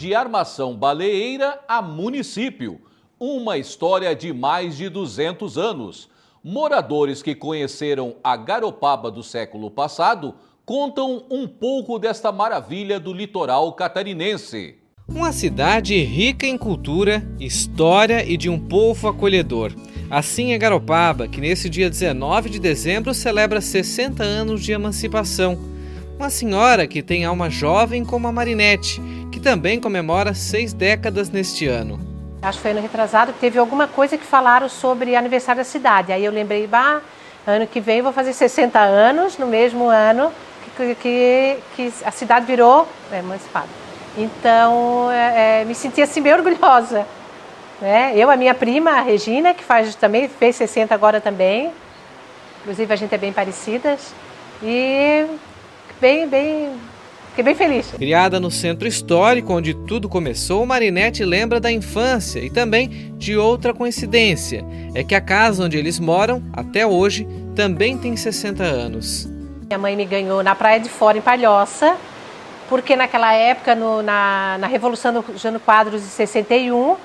de armação baleeira a município. Uma história de mais de 200 anos. Moradores que conheceram a Garopaba do século passado contam um pouco desta maravilha do litoral catarinense. Uma cidade rica em cultura, história e de um povo acolhedor. Assim é Garopaba, que nesse dia 19 de dezembro celebra 60 anos de emancipação. Uma senhora que tem alma jovem como a Marinete, que também comemora 6 décadas neste ano. Acho que foi ano retrasado, teve alguma coisa que falaram sobre aniversário da cidade. Aí eu lembrei, ano que vem eu vou fazer 60 anos, no mesmo ano que a cidade virou emancipada. Então, me senti assim bem orgulhosa. Né? Eu, a minha prima, a Regina, que também fez 60 agora também. Inclusive, a gente é bem parecidas. E fiquei bem feliz. Criada no centro histórico, onde tudo começou, Marinete lembra da infância e também de outra coincidência. É que a casa onde eles moram, até hoje, também tem 60 anos. Minha mãe me ganhou na Praia de Fora, em Palhoça, porque naquela época, na Revolução do Jânio Quadros de 61,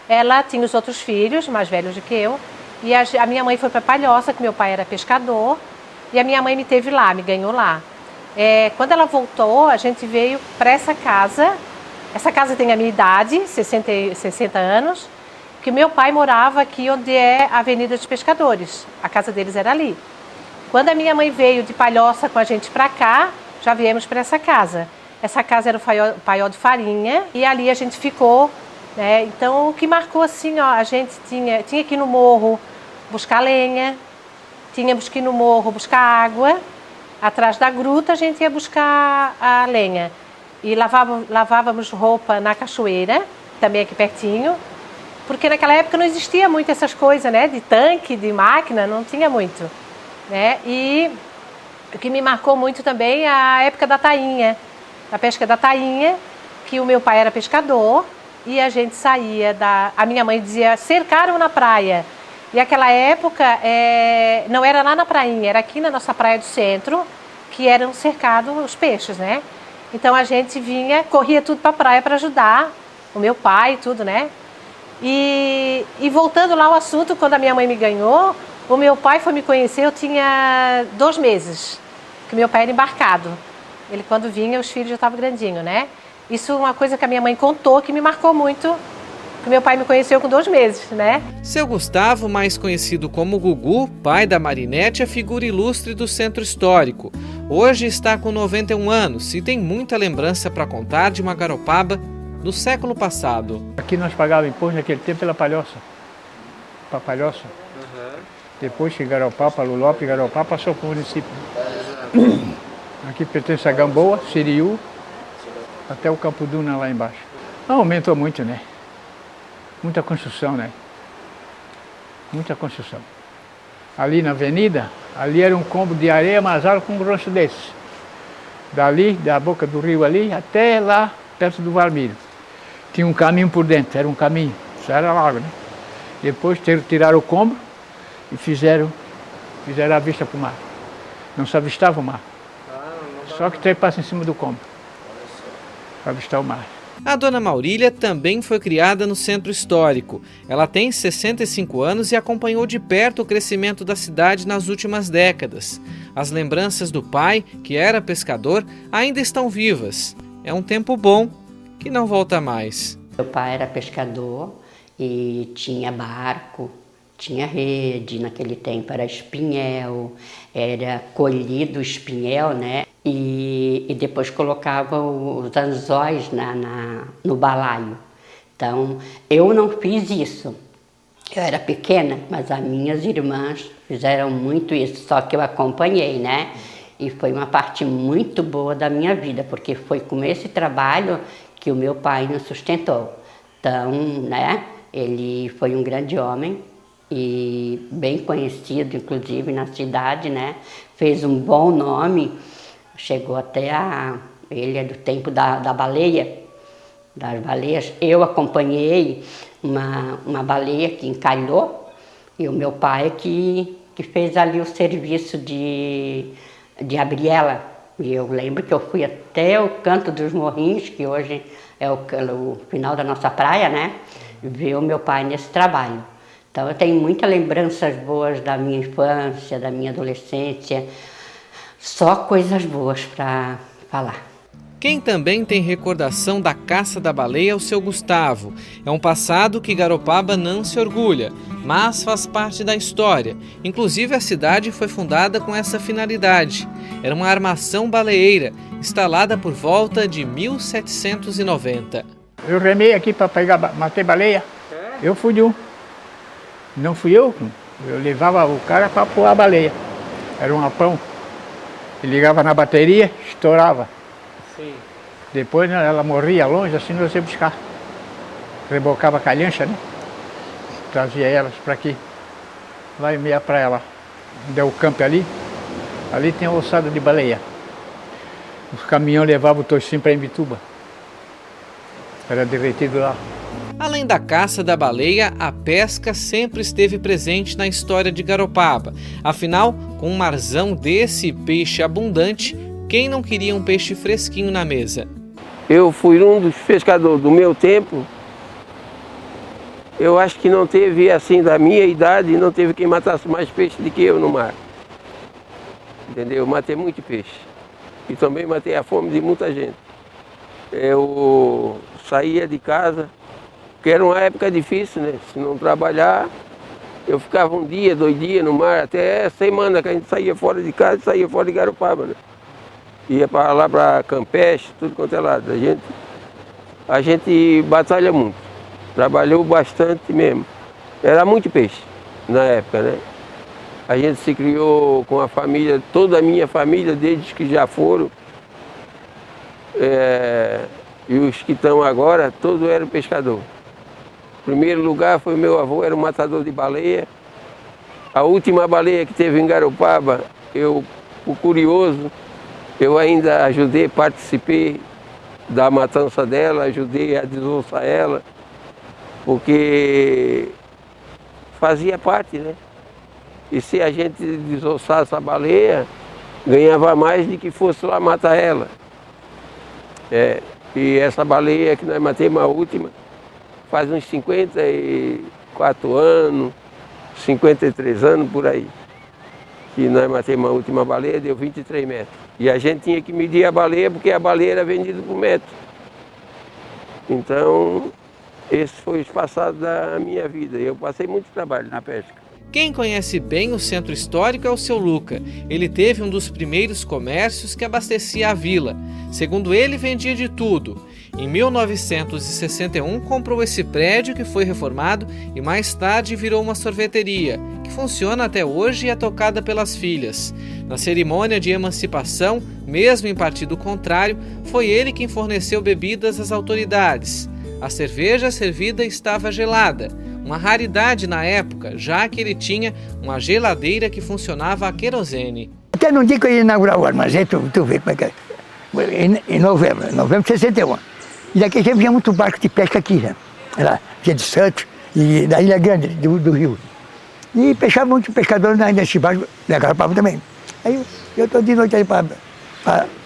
ela tinha os outros filhos, mais velhos do que eu, e a minha mãe foi para Palhoça, que meu pai era pescador, e a minha mãe me teve lá, me ganhou lá. Quando ela voltou, a gente veio para essa casa tem a minha idade, 60 anos, que meu pai morava aqui onde é a Avenida dos Pescadores, a casa deles era ali. Quando a minha mãe veio de Palhoça com a gente para cá, já viemos para essa casa. Essa casa era o Paiol de Farinha e ali a gente ficou, né? Então o que marcou assim, a gente tinha que ir no morro buscar lenha, tínhamos que ir no morro buscar água, atrás da gruta a gente ia buscar a lenha e lavávamos roupa na cachoeira, também aqui pertinho, porque naquela época não existia muito essas coisas, né? De tanque, de máquina, não tinha muito, né? E o que me marcou muito também é a época da tainha, a pesca da tainha, que o meu pai era pescador e a gente saía a minha mãe dizia, cercaram na praia. E aquela época não era lá na prainha, era aqui na nossa praia do centro, que eram cercados os peixes, né? Então a gente corria tudo para a praia para ajudar o meu pai e tudo, né? E voltando lá ao assunto, quando a minha mãe me ganhou, o meu pai foi me conhecer, eu tinha 2 meses, que meu pai era embarcado. Ele, quando vinha, os filhos já estavam grandinhos, né? Isso é uma coisa que a minha mãe contou, que me marcou muito, que meu pai me conheceu com 2 meses, né? Seu Gustavo, mais conhecido como Gugu, pai da Marinete, é figura ilustre do centro histórico. Hoje está com 91 anos e tem muita lembrança para contar de uma Garopaba do século passado. Aqui nós pagávamos imposto naquele tempo pela Palhoça. Para Palhoça. Depois que Garopaba, Lulópolis, Garopaba passou para o município. Aqui pertence a Gamboa, Siriú, até o Campo Duna lá embaixo. Aumentou muito, né? Muita construção, né? Muita construção. Ali na avenida, ali era um combo de areia amasado com um grosso desse. Dali, da boca do rio ali, até lá, perto do Valmírio. Tinha um caminho por dentro, era um caminho, isso era lago, né? Depois tiraram o combo e fizeram a vista para o mar. Não se avistava o mar. Só que trepasse em cima do combo, para avistar o mar. A dona Maurília também foi criada no centro histórico. Ela tem 65 anos e acompanhou de perto o crescimento da cidade nas últimas décadas. As lembranças do pai, que era pescador, ainda estão vivas. É um tempo bom que não volta mais. Meu pai era pescador e tinha barco, tinha rede, naquele tempo era espinhel, era colhido o espinhel, né? E depois colocava os anzóis no balaio. Então, eu não fiz isso. Eu era pequena, mas as minhas irmãs fizeram muito isso, só que eu acompanhei, né? E foi uma parte muito boa da minha vida, porque foi com esse trabalho que o meu pai nos sustentou. Então, né? Ele foi um grande homem e bem conhecido, inclusive, na cidade, né? Fez um bom nome. Chegou até ele é do tempo da baleia, das baleias. Eu acompanhei uma baleia que encalhou e o meu pai que fez ali o serviço de abrir ela, E eu lembro que eu fui até o Canto dos Morrinhos, que hoje é o final da nossa praia, né? Ver o meu pai nesse trabalho. Então eu tenho muitas lembranças boas da minha infância, da minha adolescência. Só coisas boas para falar. Quem também tem recordação da caça da baleia é o seu Gustavo. É um passado que Garopaba não se orgulha, mas faz parte da história. Inclusive a cidade foi fundada com essa finalidade. Era uma armação baleeira, instalada por volta de 1790. Eu remei aqui para matar baleia. Eu fui de um. Não fui eu levava o cara para pôr a baleia. Era um rapão. Ele ligava na bateria, estourava. Sim. Depois ela morria longe, assim nós ia buscar. Rebocava a calhancha, né? Trazia elas para aqui. Lá em meia praia lá. Onde é o campo ali. Ali tem a ossada de baleia. Os caminhões levavam o toicinho para Imbituba. Era derretido lá. Além da caça da baleia, a pesca sempre esteve presente na história de Garopaba. Afinal, com um marzão desse peixe abundante, quem não queria um peixe fresquinho na mesa? Eu fui um dos pescadores do meu tempo. Eu acho que não teve, assim, da minha idade, não teve quem matasse mais peixe do que eu no mar. Entendeu? Eu matei muito peixe. E também matei a fome de muita gente. Eu saía de casa, porque era uma época difícil, né? Se não trabalhar, eu ficava um dia, 2 dias no mar, até semana que a gente saía fora de casa e saía fora de Garopaba, né? Ia para lá para Campeche, tudo quanto é lado. A gente batalha muito, trabalhou bastante mesmo. Era muito peixe na época, né? A gente se criou com a família, toda a minha família, desde que já foram. E os que estão agora, todos eram pescador. O primeiro lugar foi meu avô, era um matador de baleia. A última baleia que teve em Garopaba, o curioso, eu ainda ajudei, participei da matança dela, ajudei a desossar ela, porque fazia parte, né? E se a gente desossasse a baleia, ganhava mais do que fosse lá matar ela. E essa baleia que nós matemos, a última, faz uns 54 anos, 53 anos por aí. Que nós matemos a última baleia, deu 23 metros. E a gente tinha que medir a baleia, porque a baleia era vendida por metro. Então, esse foi o passado da minha vida. Eu passei muito trabalho na pesca. Quem conhece bem o centro histórico é o seu Luca. Ele teve um dos primeiros comércios que abastecia a vila. Segundo ele, vendia de tudo. Em 1961, comprou esse prédio que foi reformado e mais tarde virou uma sorveteria, que funciona até hoje e é tocada pelas filhas. Na cerimônia de emancipação, mesmo em partido contrário, foi ele quem forneceu bebidas às autoridades. A cerveja servida estava gelada, uma raridade na época, já que ele tinha uma geladeira que funcionava a querosene. Até no dia que eu ia inaugurar o armazém, tu vê como é que é. Em novembro de 61. E daqui sempre tinha muito barco de pesca aqui, né? Lá, tinha de Santos e da Ilha Grande, do Rio. E pescava muito pescador nesse barco, da Garopaba também. Aí eu estou de noite aí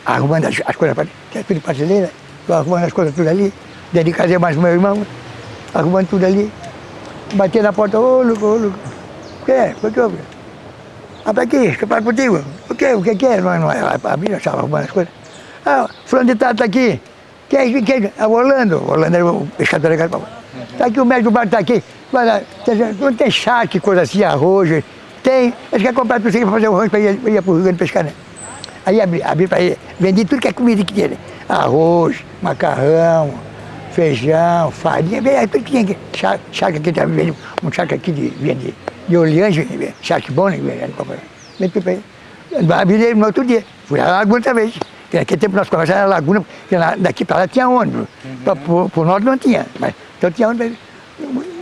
arrumando as coisas, que é tudo parceleira, estou arrumando as coisas tudo ali, dentro de casa mais o meu irmão, arrumando tudo ali. Bati na porta, ô Luca, o que é? O que houve? Ah, para aqui, que eu falo contigo. O que é? Não, a minha estava arrumando as coisas. Ah, fulano de tal está aqui. Quem é? O Orlando era o pescador da Garopaba. Está aqui, o médico do bar está aqui. Vai lá, não tem charque, coisa assim, arroz. Tem, eles querem comprar tudo isso para fazer o rancho para ir para o Rio Grande pescar, né? Aí abri para ele, vendi tudo que é comida que tinha, né? Arroz, macarrão, feijão, farinha, tudo que tinha aqui. Charque aqui também, um charque aqui de oleagem, charque bom, né? Vendi tudo para ele. Abri no outro dia, fui lá na Laguna outra vez. Naquele tempo nós conversávamos na Laguna, porque daqui para lá tinha ônibus. Para o norte não tinha, mas então tinha ônibus.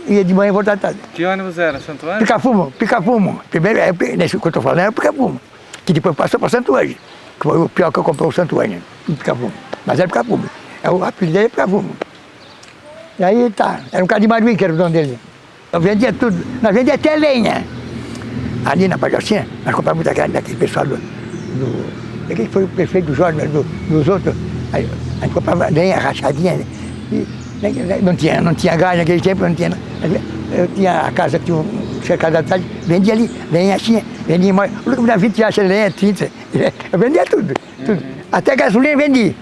Ia de manhã e voltar à tarde. Que ônibus era? Santo Ângelo? Pica-Fumo. Primeiro, nesse que eu estou falando, era o Pica-Fumo. Que depois passou para Santo Ângelo. Que foi o pior que eu comprei, o Santo Ângelo. Pica-Fumo. Mas era Pica-Fumo. O apelido dele é Pica-Fumo. E aí tá, era um cara de Maruim que era o dono dele. Eu vendia tudo, nós vendia até lenha. Ali na Palhocinha, nós comprávamos muita carne daquele pessoal Aquele foi o prefeito Jorge, dos outros. Aí comprava lenha rachadinha. Né? E não tinha gás naquele tempo, não tinha. Eu tinha a casa, tinha um cercado atrás, vendia ali, lenha tinha, vendia mais. O lucro da vida tinha essa lenha, tinta. Eu vendia tudo, tudo. Até gasolina vendi.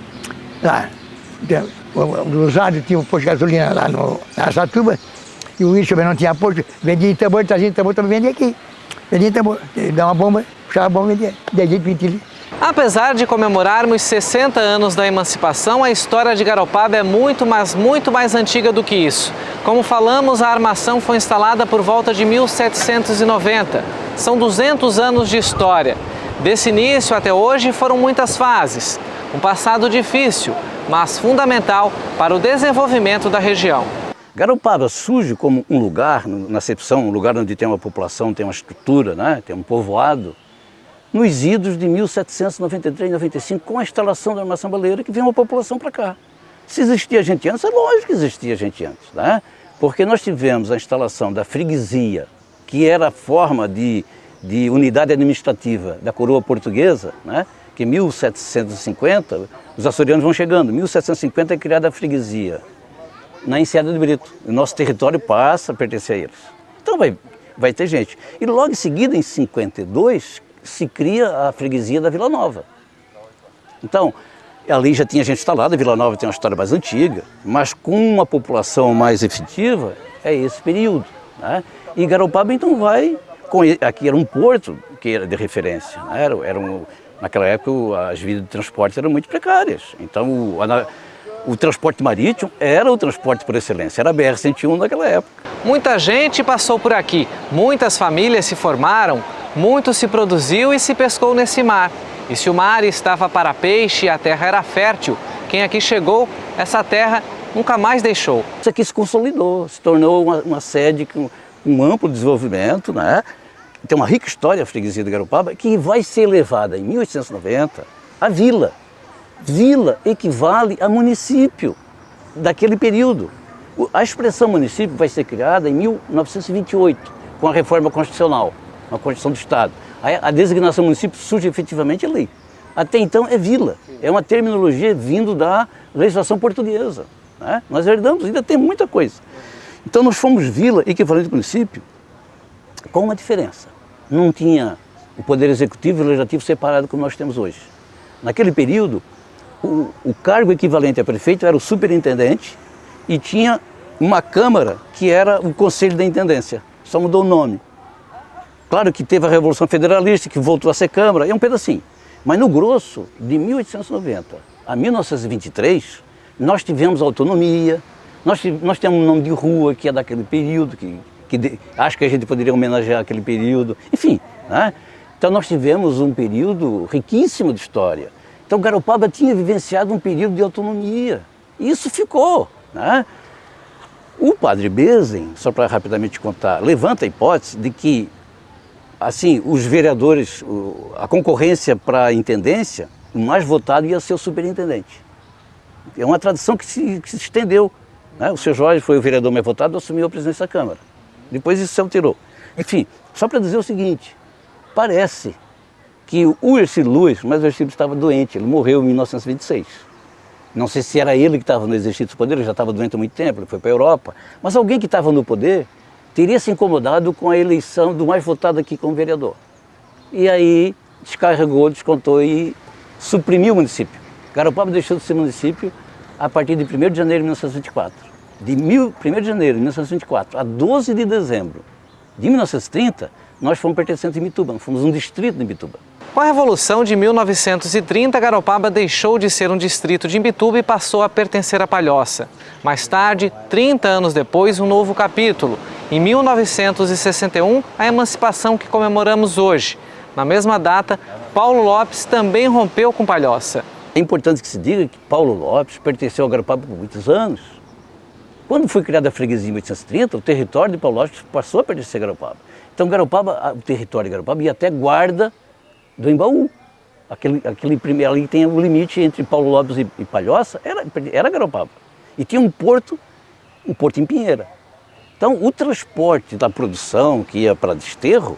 Lá. O usado tinha um posto de gasolina lá na Satuba, e o Wilson também não tinha posto, vendia em tambor, trazia em tambor, também vendia aqui. Vendia em tambor, dá uma bomba, puxava a bomba, vendia, 10 jeito, 20 litros. Apesar de comemorarmos 60 anos da emancipação, a história de Garopaba é muito mais antiga do que isso. Como falamos, a armação foi instalada por volta de 1790. São 200 anos de história. Desse início até hoje foram muitas fases. Um passado difícil, mas fundamental para o desenvolvimento da região. Garopaba surge como um lugar, na acepção, um lugar onde tem uma população, tem uma estrutura, né? Tem um povoado, nos idos de 1793 e 95, com a instalação da armação baleeira, que veio uma população para cá. Se existia gente antes, é lógico que existia gente antes, né? Porque nós tivemos a instalação da freguesia, que era a forma de unidade administrativa da coroa portuguesa, né? Que em 1750, os açorianos vão chegando, em 1750 é criada a freguesia, na Enseada de Brito. O nosso território passa a pertencer a eles. Então vai ter gente. E logo em seguida, em 52, se cria a freguesia da Vila Nova. Então, ali já tinha gente instalada, a Vila Nova tem uma história mais antiga, mas com uma população mais efetiva, é esse período, né? E Garopaba então aqui era um porto que era de referência, né? Naquela época as vias de transporte eram muito precárias, então o transporte marítimo era o transporte por excelência, era a BR-101 naquela época. Muita gente passou por aqui, muitas famílias se formaram, muito se produziu e se pescou nesse mar. E se o mar estava para peixe e a terra era fértil, quem aqui chegou, essa terra nunca mais deixou. Isso aqui se consolidou, se tornou uma sede com um amplo desenvolvimento, né? Tem uma rica história a freguesia de Garopaba, que vai ser elevada em 1890 a vila. Vila equivale a município daquele período. A expressão município vai ser criada em 1928, com a reforma constitucional, a Constituição do Estado. A designação município surge efetivamente ali. Até então é vila, é uma terminologia vindo da legislação portuguesa, né? Nós herdamos, ainda tem muita coisa. Então nós fomos vila equivalente ao município, com uma diferença. Não tinha o poder executivo e o legislativo separado como nós temos hoje. Naquele período, o cargo equivalente a prefeito era o superintendente e tinha uma câmara que era o conselho da intendência, só mudou o nome. Claro que teve a Revolução Federalista, que voltou a ser câmara, é um pedacinho. Mas no grosso, de 1890 a 1923, nós tivemos autonomia, nós temos um nome de rua que é daquele período, acho que a gente poderia homenagear aquele período, enfim, né? Então nós tivemos um período riquíssimo de história. Então Garopaba tinha vivenciado um período de autonomia, e isso ficou, né? O padre Bezen, só para rapidamente contar, levanta a hipótese de que assim, os vereadores, a concorrência para a intendência, o mais votado ia ser o superintendente. É uma tradição que se estendeu, né? O seu Jorge foi o vereador mais votado, assumiu a presidência da Câmara. Depois isso se alterou. Enfim, só para dizer o seguinte, parece que o Hercílio Luz, mas o Hercílio estava doente, ele morreu em 1926. Não sei se era ele que estava no exercício do poder, ele já estava doente há muito tempo, ele foi para a Europa, mas alguém que estava no poder teria se incomodado com a eleição do mais votado aqui como vereador. E aí descarregou, descontou e suprimiu o município. Garopaba deixou de ser município a partir de 1º de janeiro de 1924. De 1º de janeiro de 1924 a 12 de dezembro de 1930, nós fomos pertencentes de Imbituba, fomos um distrito de Imbituba. Com a Revolução de 1930, Garopaba deixou de ser um distrito de Imbituba e passou a pertencer a Palhoça. Mais tarde, 30 anos depois, um novo capítulo. Em 1961, a emancipação que comemoramos hoje. Na mesma data, Paulo Lopes também rompeu com Palhoça. É importante que se diga que Paulo Lopes pertenceu a Garopaba por muitos anos. Quando foi criada a freguesia em 1830, o território de Paulo Lopes passou a pertencer a Garopaba. Então Garopaba, o território de Garopaba ia até Guarda do Embaú. Aquele primeiro ali tem o limite entre Paulo Lopes e Palhoça, era Garopaba. E tinha um porto em Pinheira. Então o transporte da produção que ia para Desterro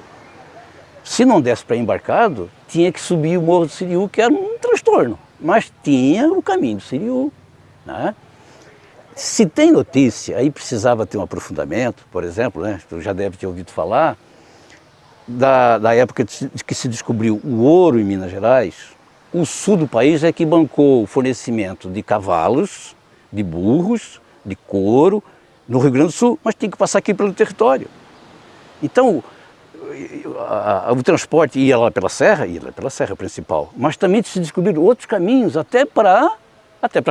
Se não desse para embarcado, tinha que subir o Morro do Siriú, que era um transtorno. Mas tinha o caminho do Siriú, né? Se tem notícia, aí precisava ter um aprofundamento, por exemplo, né? Tu já deve ter ouvido falar, da época que se descobriu o ouro em Minas Gerais. O sul do país é que bancou o fornecimento de cavalos, de burros, de couro, no Rio Grande do Sul, mas tinha que passar aqui pelo território. Então, o transporte ia lá pela serra principal, mas também se descobriram outros caminhos, até para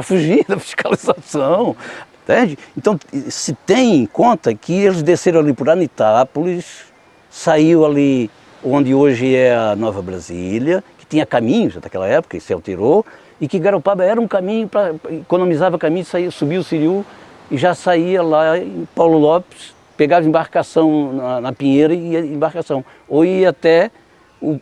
fugir da fiscalização, entende? Então, se tem em conta que eles desceram ali por Anitápolis, saiu ali onde hoje é a Nova Brasília, que tinha caminhos daquela época, e se alterou, e que Garopaba era um caminho, economizava caminho, subia o Siriú e já saía lá em Paulo Lopes, pegava embarcação na Pinheira e ia embarcação, ou ia até o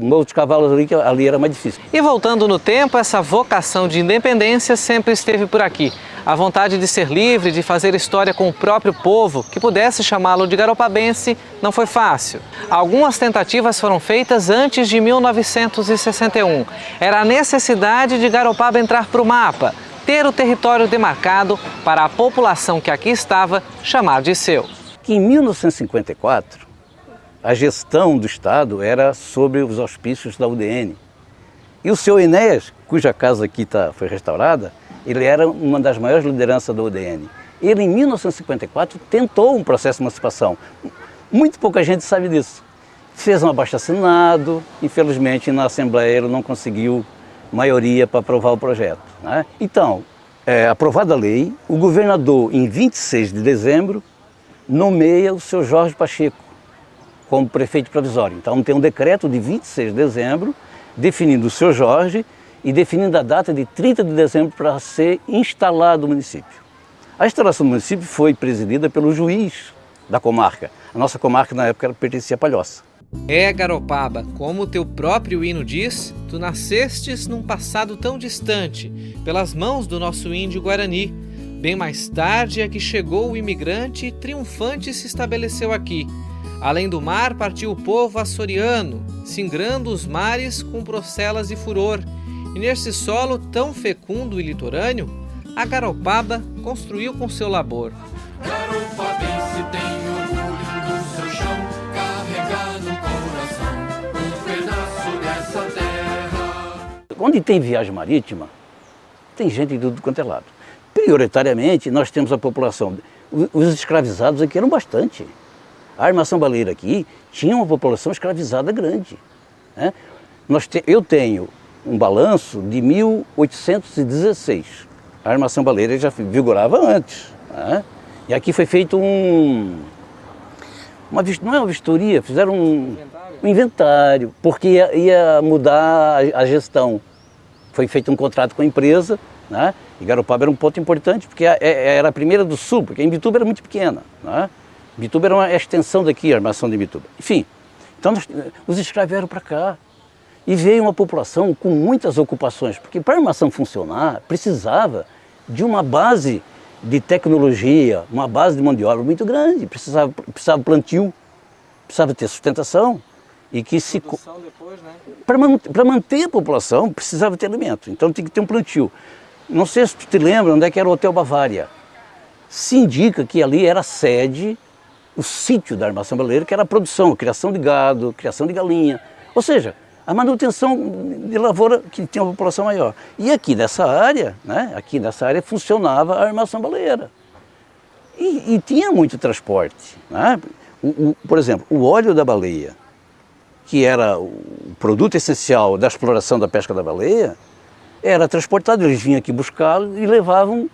Morro dos Cavalos ali, que ali era mais difícil. E voltando no tempo, essa vocação de independência sempre esteve por aqui. A vontade de ser livre, de fazer história com o próprio povo, que pudesse chamá-lo de garopabense, não foi fácil. Algumas tentativas foram feitas antes de 1961. Era a necessidade de Garopaba entrar para o mapa, ter o território demarcado para a população que aqui estava chamar de seu. Em 1954, a gestão do Estado era sobre os auspícios da UDN. E o seu Enéas, cuja casa aqui foi restaurada, ele era uma das maiores lideranças da UDN. Ele, em 1954, tentou um processo de emancipação. Muito pouca gente sabe disso. Fez um abaixo-assinado, infelizmente na Assembleia ele não conseguiu maioria para aprovar o projeto, né? Então, aprovada a lei, o governador, em 26 de dezembro, nomeia o seu Jorge Pacheco como prefeito provisório. Então tem um decreto de 26 de dezembro, definindo o seu Jorge e definindo a data de 30 de dezembro para ser instalado o município. A instalação do município foi presidida pelo juiz da comarca. A nossa comarca na época pertencia a Palhoça. Garopaba, como o teu próprio hino diz, tu nascestes num passado tão distante, pelas mãos do nosso índio Guarani. Bem mais tarde é que chegou o imigrante e triunfante se estabeleceu aqui. Além do mar partiu o povo açoriano, singrando os mares com procelas e furor. E nesse solo tão fecundo e litorâneo, a Garopaba construiu com seu labor. Garopabense tem orgulho do seu chão, carregar no coração um pedaço dessa terra. Onde tem viagem marítima, tem gente de tudo quanto é lado. Prioritariamente, nós temos a população. Os escravizados aqui eram bastante. A armação baleeira aqui tinha uma população escravizada grande, né? Eu tenho um balanço de 1816. A armação baleeira já vigorava antes, né? E aqui foi feito não é uma vistoria, fizeram um inventário, porque ia mudar a gestão. Foi feito um contrato com a empresa, né? E Garopaba era um ponto importante, porque era a primeira do sul, porque Imbituba era muito pequena, né? Imbituba era uma extensão daqui, a armação de Imbituba. Enfim, então os escravos vieram para cá. E veio uma população com muitas ocupações, porque para a armação funcionar, precisava de uma base de tecnologia, uma base de mão de obra muito grande. Precisava plantio, precisava ter sustentação. E que se... depois, né? Para manter a população, precisava ter alimento. Então tinha que ter um plantio. Não sei se tu te lembra onde é que era o Hotel Bavária. Se indica que ali era a sede, o sítio da armação baleeira, que era a produção, a criação de gado, criação de galinha. Ou seja, a manutenção de lavoura que tinha uma população maior. E aqui nessa área, né, funcionava a armação baleeira. E tinha muito transporte, né? Por exemplo, o óleo da baleia, que era o produto essencial da exploração da pesca da baleia, era transportado, eles vinham aqui buscá-lo e levavam,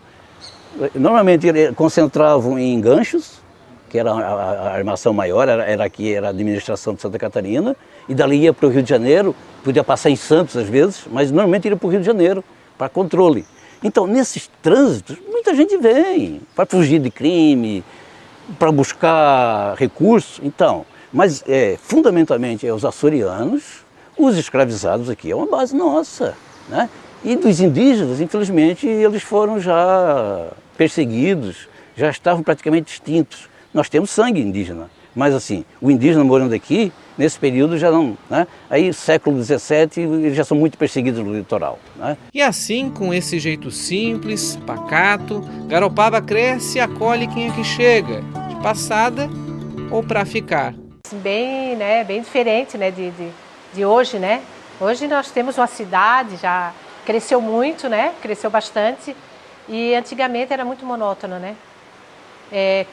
normalmente concentravam em ganchos, que era a armação maior, era aqui, era a administração de Santa Catarina, e dali ia para o Rio de Janeiro, podia passar em Santos às vezes, mas normalmente ia para o Rio de Janeiro, para controle. Então, nesses trânsitos, muita gente vem para fugir de crime, para buscar recursos, então, mas fundamentalmente os açorianos, os escravizados aqui, é uma base nossa, né? E dos indígenas, infelizmente, eles foram já perseguidos, já estavam praticamente extintos. Nós temos sangue indígena, mas assim, o indígena morando aqui, nesse período já não, né? Aí século XVII eles já são muito perseguidos no litoral, né? E assim, com esse jeito simples, pacato, Garopaba cresce e acolhe quem aqui chega, de passada ou para ficar. Bem, né, bem diferente, né, de hoje, né? Hoje nós temos uma cidade, já cresceu muito, né? Cresceu bastante. E antigamente era muito monótono, né?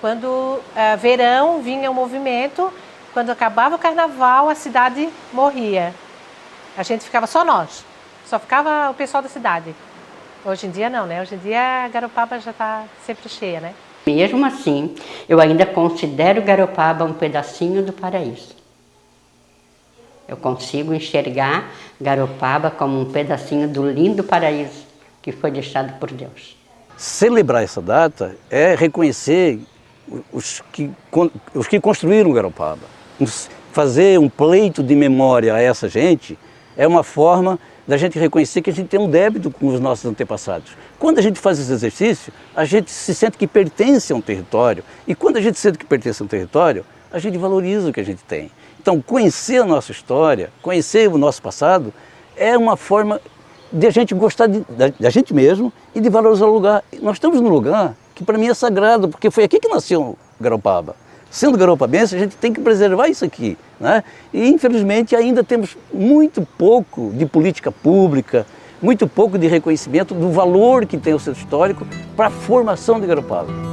Quando verão vinha o movimento, quando acabava o carnaval a cidade morria. A gente ficava só nós, só ficava o pessoal da cidade. Hoje em dia não, né? Hoje em dia a Garopaba já está sempre cheia, né? Mesmo assim, eu ainda considero Garopaba um pedacinho do paraíso. Eu consigo enxergar Garopaba como um pedacinho do lindo paraíso que foi deixado por Deus. Celebrar essa data é reconhecer os que construíram Garopaba. Fazer um pleito de memória a essa gente é uma forma da gente reconhecer que a gente tem um débito com os nossos antepassados. Quando a gente faz esse exercício, a gente se sente que pertence a um território. E quando a gente sente que pertence a um território, a gente valoriza o que a gente tem. Então, conhecer a nossa história, conhecer o nosso passado, é uma forma de a gente gostar da gente mesmo e de valorizar o lugar. Nós estamos num lugar que para mim é sagrado, porque foi aqui que nasceu Garopaba. Sendo garopabense, a gente tem que preservar isso aqui, né? E infelizmente ainda temos muito pouco de política pública, muito pouco de reconhecimento do valor que tem o centro histórico para a formação de Garopaba.